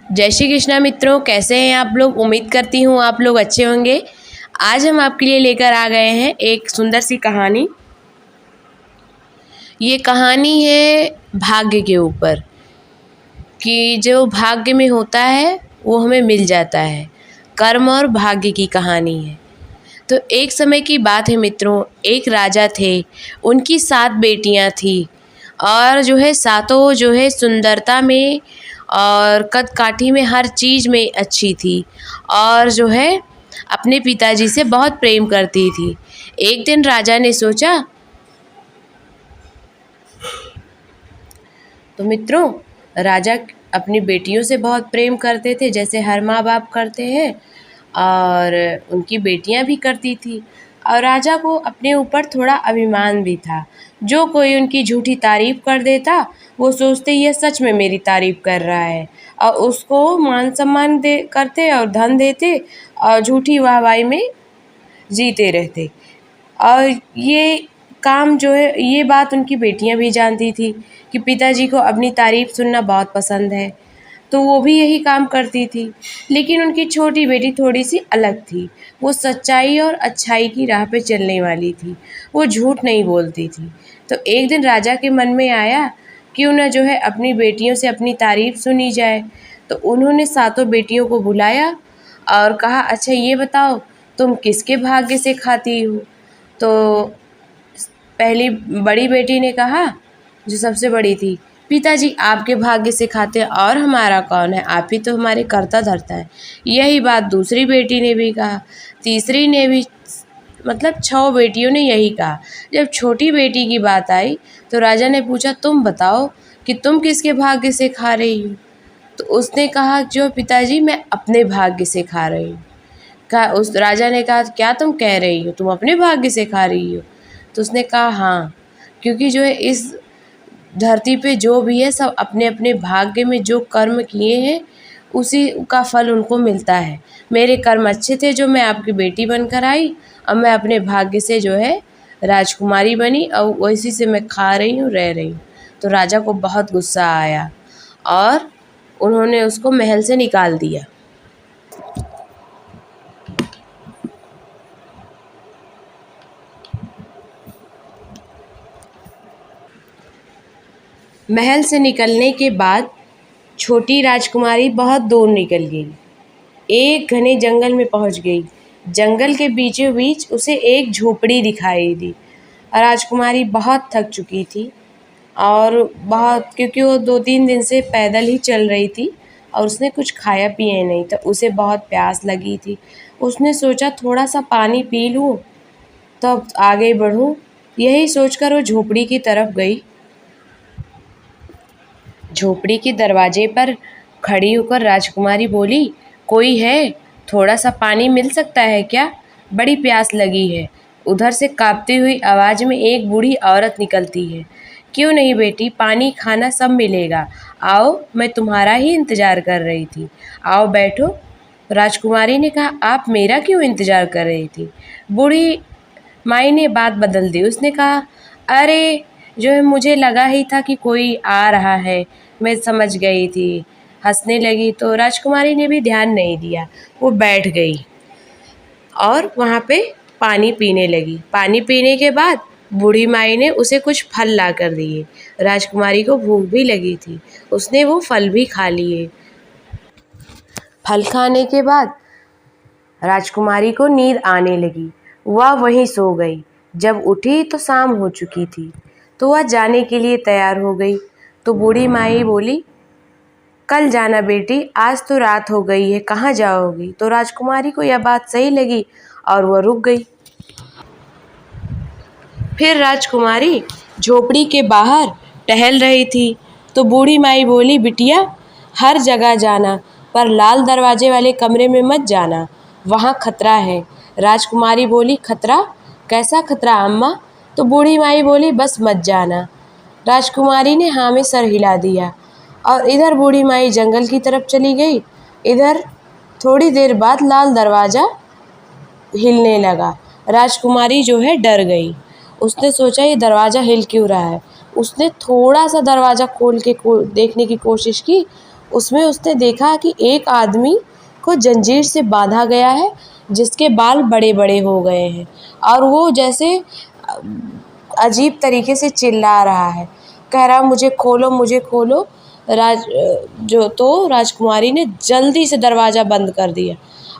जय श्री कृष्णा मित्रों, कैसे हैं आप लोग। उम्मीद करती हूँ आप लोग अच्छे होंगे। आज हम आपके लिए लेकर आ गए हैं एक सुंदर सी कहानी। ये कहानी है भाग्य के ऊपर, कि जो भाग्य में होता है वो हमें मिल जाता है। कर्म और भाग्य की कहानी है। तो एक समय की बात है मित्रों, एक राजा थे, उनकी 7 बेटियां थी और जो है सातों जो है सुंदरता में और कद काठी में हर चीज़ में अच्छी थी और जो है अपने पिताजी से बहुत प्रेम करती थी। एक दिन राजा ने सोचा, तो मित्रों राजा अपनी बेटियों से बहुत प्रेम करते थे, जैसे हर माँ बाप करते हैं, और उनकी बेटियां भी करती थी। और राजा को अपने ऊपर थोड़ा अभिमान भी था। जो कोई उनकी झूठी तारीफ़ कर देता, वो सोचते ये सच में मेरी तारीफ़ कर रहा है, और उसको मान सम्मान दे करते और धन देते और झूठी वाहवाही में जीते रहते। और ये काम जो है, ये बात उनकी बेटियां भी जानती थी कि पिताजी को अपनी तारीफ़ सुनना बहुत पसंद है, तो वो भी यही काम करती थी। लेकिन उनकी छोटी बेटी थोड़ी सी अलग थी। वो सच्चाई और अच्छाई की राह पे चलने वाली थी। वो झूठ नहीं बोलती थी। तो एक दिन राजा के मन में आया क्यों न जो है अपनी बेटियों से अपनी तारीफ़ सुनी जाए। तो उन्होंने सातों बेटियों को बुलाया और कहा, अच्छा ये बताओ तुम किसके भाग्य से खाती हो। तो पहली बड़ी बेटी ने कहा, जो सबसे बड़ी थी, पिताजी आपके भाग्य से खाते हैं और हमारा कौन है, आप ही तो हमारे करता धरता है। यही बात दूसरी बेटी ने भी कहा, तीसरी ने भी, मतलब 6 बेटियों ने यही कहा। जब छोटी बेटी की बात आई तो राजा ने पूछा, तुम बताओ कि तुम किसके भाग्य से खा रही हो। तो उसने कहा, जो पिताजी मैं अपने भाग्य से खा रही हूँ। कहा, उस राजा ने कहा, क्या तुम कह रही हो, तुम अपने भाग्य से खा रही हो। तो उसने कहा, हाँ, क्योंकि जो है इस धरती पे जो भी है सब अपने अपने भाग्य में जो कर्म किए हैं उसी का फल उनको मिलता है। मेरे कर्म अच्छे थे जो मैं आपकी बेटी बनकर आई, और मैं अपने भाग्य से जो है राजकुमारी बनी और वैसी से मैं खा रही हूँ, रह रही हूँ। तो राजा को बहुत गुस्सा आया और उन्होंने उसको महल से निकाल दिया। महल से निकलने के बाद छोटी राजकुमारी बहुत दूर निकल गई। एक घने जंगल में पहुंच गई। जंगल के बीचों बीच उसे एक झोपड़ी दिखाई दी। राजकुमारी बहुत थक चुकी थी और बहुत, क्योंकि वो 2-3 दिन से पैदल ही चल रही थी और उसने कुछ खाया पिया नहीं था। उसे बहुत प्यास लगी थी। उसने सोचा थोड़ा सा पानी पी लूँ तब आगे बढ़ूँ। यही सोचकर वो झोपड़ी की तरफ गई। झोपड़ी के दरवाजे पर खड़ी होकर राजकुमारी बोली, कोई है, थोड़ा सा पानी मिल सकता है क्या, बड़ी प्यास लगी है। उधर से कांपती हुई आवाज़ में एक बूढ़ी औरत निकलती है, क्यों नहीं बेटी, पानी खाना सब मिलेगा, आओ, मैं तुम्हारा ही इंतज़ार कर रही थी, आओ बैठो। राजकुमारी ने कहा, आप मेरा क्यों इंतज़ार कर रही थी। बूढ़ी माई ने बात बदल दी। उसने कहा, अरे जो है मुझे लगा ही था कि कोई आ रहा है, मैं समझ गई थी। हंसने लगी। तो राजकुमारी ने भी ध्यान नहीं दिया, वो बैठ गई और वहाँ पे पानी पीने लगी। पानी पीने के बाद बूढ़ी माई ने उसे कुछ फल ला कर दिए। राजकुमारी को भूख भी लगी थी, उसने वो फल भी खा लिए। फल खाने के बाद राजकुमारी को नींद आने लगी। वह वहीं सो गई। जब उठी तो शाम हो चुकी थी, तो वह जाने के लिए तैयार हो गई। तो बूढ़ी माई बोली, कल जाना बेटी, आज तो रात हो गई है, कहाँ जाओगी। तो राजकुमारी को यह बात सही लगी और वह रुक गई। फिर राजकुमारी झोपड़ी के बाहर टहल रही थी। तो बूढ़ी माई बोली, बिटिया, हर जगह जाना, पर लाल दरवाजे वाले कमरे में मत जाना, वहाँ खतरा है। राजकुमारी बोली, खतरा, कैसा खतरा अम्मा। तो बूढ़ी माई बोली, बस मत जाना। राजकुमारी ने हाँ में सर हिला दिया और इधर बूढ़ी माई जंगल की तरफ चली गई। इधर थोड़ी देर बाद लाल दरवाज़ा हिलने लगा। राजकुमारी जो है डर गई। उसने सोचा ये दरवाज़ा हिल क्यों रहा है। उसने थोड़ा सा दरवाज़ा खोल के देखने की कोशिश की। उसमें उसने देखा कि एक आदमी को जंजीर से बांधा गया है, जिसके बाल बड़े बड़े हो गए हैं और वो जैसे अजीब तरीके से चिल्ला रहा है, कह रहा मुझे खोलो मुझे खोलो। राजकुमारी ने जल्दी से दरवाज़ा बंद कर दिया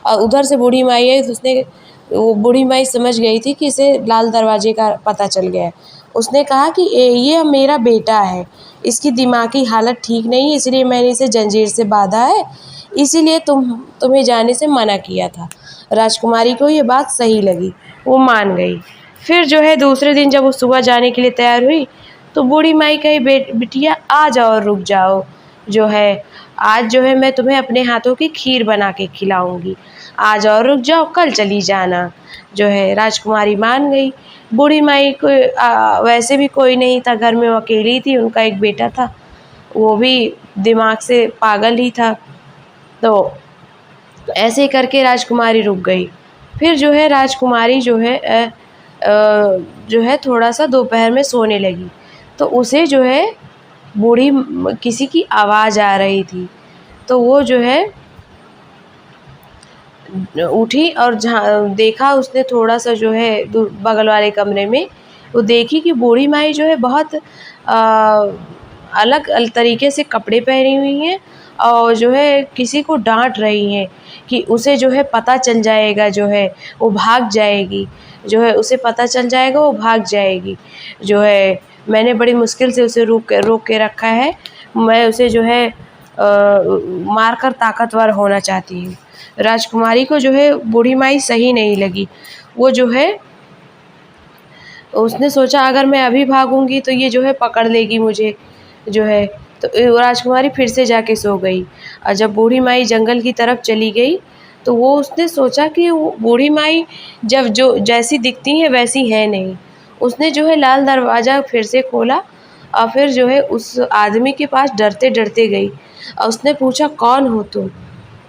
और उधर से बूढ़ी माई आई तो वो बूढ़ी माई समझ गई थी कि इसे लाल दरवाजे का पता चल गया है। उसने कहा कि ये मेरा बेटा है, इसकी दिमागी हालत ठीक नहीं है, इसलिए मैंने इसे जंजीर से बांधा है, इसीलिए तुम्हें जाने से मना किया था। राजकुमारी को ये बात सही लगी, वो मान गई। फिर जो है दूसरे दिन जब वो सुबह जाने के लिए तैयार हुई तो बूढ़ी माई कही, बिटिया आ जाओ, रुक जाओ, जो है आज जो है मैं तुम्हें अपने हाथों की खीर बना के खिलाऊंगी, आ जाओ, रुक जाओ, कल चली जाना। जो है राजकुमारी मान गई। बूढ़ी माई को वैसे भी कोई नहीं था घर में, वो अकेली थी, उनका एक बेटा था, वो भी दिमाग से पागल ही था। तो ऐसे करके राजकुमारी रुक गई। फिर जो है राजकुमारी जो है थोड़ा सा दोपहर में सोने लगी तो उसे जो है बूढ़ी किसी की आवाज़ आ रही थी। तो वो जो है उठी और देखा उसने थोड़ा सा जो है बगल वाले कमरे में, वो देखी कि बूढ़ी माई जो है बहुत अलग अलग तरीके से कपड़े पहनी हुई हैं और जो है किसी को डांट रही हैं कि उसे जो है पता चल जाएगा, जो है वो भाग जाएगी, जो है उसे पता चल जाएगा वो भाग जाएगी, जो है मैंने बड़ी मुश्किल से उसे रोक के रखा है, मैं उसे जो है मारकर ताकतवर होना चाहती हूँ। राजकुमारी को जो है बूढ़ी माई सही नहीं लगी। वो जो है उसने सोचा अगर मैं अभी भागूंगी तो ये जो है पकड़ लेगी मुझे, जो है तो राजकुमारी फिर से जाके सो गई। और जब बूढ़ी माई जंगल की तरफ चली गई तो वो उसने सोचा कि वो बूढ़ी माई जब जो जैसी दिखती है वैसी है नहीं। उसने जो है लाल दरवाज़ा फिर से खोला और फिर जो है उस आदमी के पास डरते डरते गई और उसने पूछा कौन हो तुम।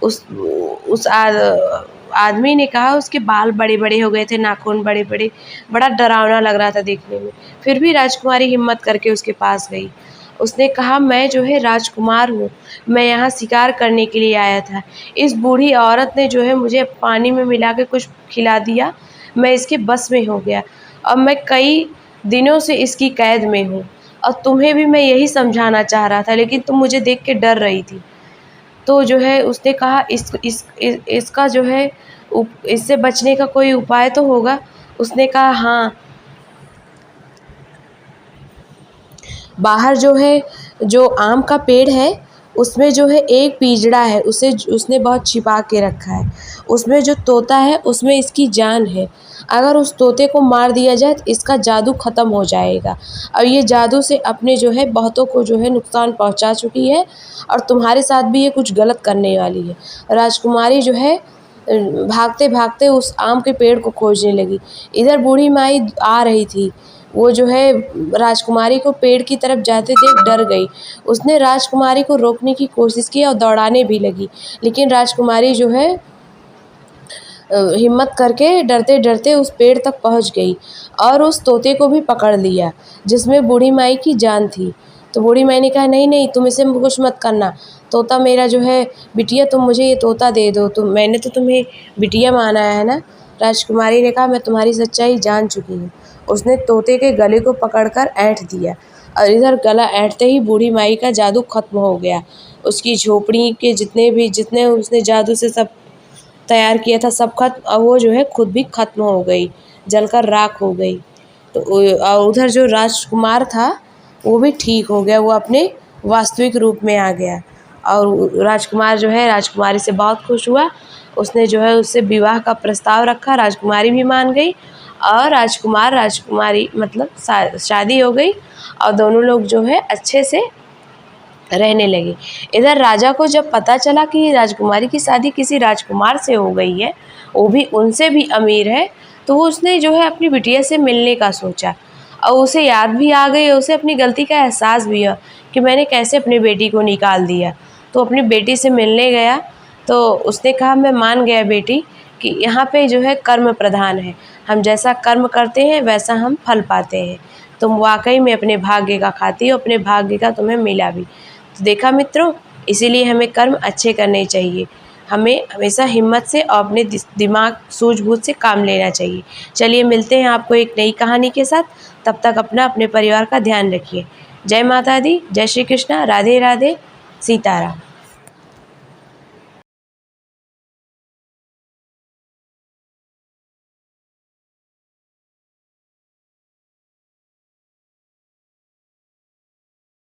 उस आदमी ने कहा उसके बाल बड़े बड़े हो गए थे, नाखून बड़े बड़े, बड़ा डरावना लग रहा था देखने में। फिर भी राजकुमारी हिम्मत करके उसके पास गई। उसने कहा मैं जो है राजकुमार हूँ, मैं यहाँ शिकार करने के लिए आया था। इस बूढ़ी औरत ने जो है मुझे पानी में मिला के कुछ खिला दिया, मैं इसके बस में हो गया। अब मैं कई दिनों से इसकी कैद में हूँ और तुम्हें भी मैं यही समझाना चाह रहा था, लेकिन तुम मुझे देख के डर रही थी। तो जो है उसने कहा इसका जो है इससे बचने का कोई उपाय तो होगा। उसने कहा हाँ, बाहर जो है जो आम का पेड़ है उसमें जो है एक पिंजड़ा है, उसे उसने बहुत छिपा के रखा है। उसमें जो तोता है उसमें इसकी जान है, अगर उस तोते को मार दिया जाए तो इसका जादू ख़त्म हो जाएगा। और ये जादू से अपने जो है बहुतों को जो है नुकसान पहुंचा चुकी है और तुम्हारे साथ भी ये कुछ गलत करने वाली है। राजकुमारी जो है भागते भागते उस आम के पेड़ को खोजने लगी। इधर बूढ़ी माई आ रही थी, वो जो है राजकुमारी को पेड़ की तरफ जाते देख डर गई। उसने राजकुमारी को रोकने की कोशिश की और दौड़ाने भी लगी, लेकिन राजकुमारी जो है हिम्मत करके डरते डरते उस पेड़ तक पहुंच गई और उस तोते को भी पकड़ लिया जिसमें बूढ़ी माई की जान थी। तो बूढ़ी माई ने कहा नहीं नहीं, तुम इसे कुछ मत करना, तोता मेरा जो है, बिटिया तुम मुझे ये तोता दे दो, मैंने तो तुम्हें बिटिया माना है ना। राजकुमारी ने कहा मैं तुम्हारी सच्चाई जान चुकी हूँ। उसने तोते के गले को पकड़कर ऐंठ दिया और इधर गला ऐंठते ही बूढ़ी माई का जादू खत्म हो गया। उसकी झोपड़ी के जितने उसने जादू से सब तैयार किया था सब खत्म, और वो जो है खुद भी खत्म हो गई, जलकर राख हो गई। तो और उधर जो राजकुमार था वो भी ठीक हो गया, वो अपने वास्तविक रूप में आ गया और राजकुमार जो है राजकुमारी से बहुत खुश हुआ। उसने जो है उससे विवाह का प्रस्ताव रखा, राजकुमारी भी मान गई और राजकुमारी मतलब शादी हो गई और दोनों लोग जो है अच्छे से रहने लगे। इधर राजा को जब पता चला कि राजकुमारी की शादी किसी राजकुमार से हो गई है, वो भी उनसे भी अमीर है, तो वो उसने जो है अपनी बिटिया से मिलने का सोचा और उसे याद भी आ गई, उसे अपनी गलती का एहसास भी हुआ कि मैंने कैसे अपनी बेटी को निकाल दिया। तो अपनी बेटी से मिलने गया तो उसने कहा मैं मान गया बेटी कि यहाँ पे जो है कर्म प्रधान है, हम जैसा कर्म करते हैं वैसा हम फल पाते हैं। तुम वाकई में अपने भाग्य का खाती हो, अपने भाग्य का तुम्हें मिला भी। तो देखा मित्रों, इसीलिए हमें कर्म अच्छे करने चाहिए। हमें हमेशा हिम्मत से और अपने दिमाग सूझबूझ से काम लेना चाहिए। चलिए मिलते हैं आपको एक नई कहानी के साथ, तब तक अपना अपने परिवार का ध्यान रखिए। जय माता दी, जय श्री कृष्णा, राधे राधे, सीताराम।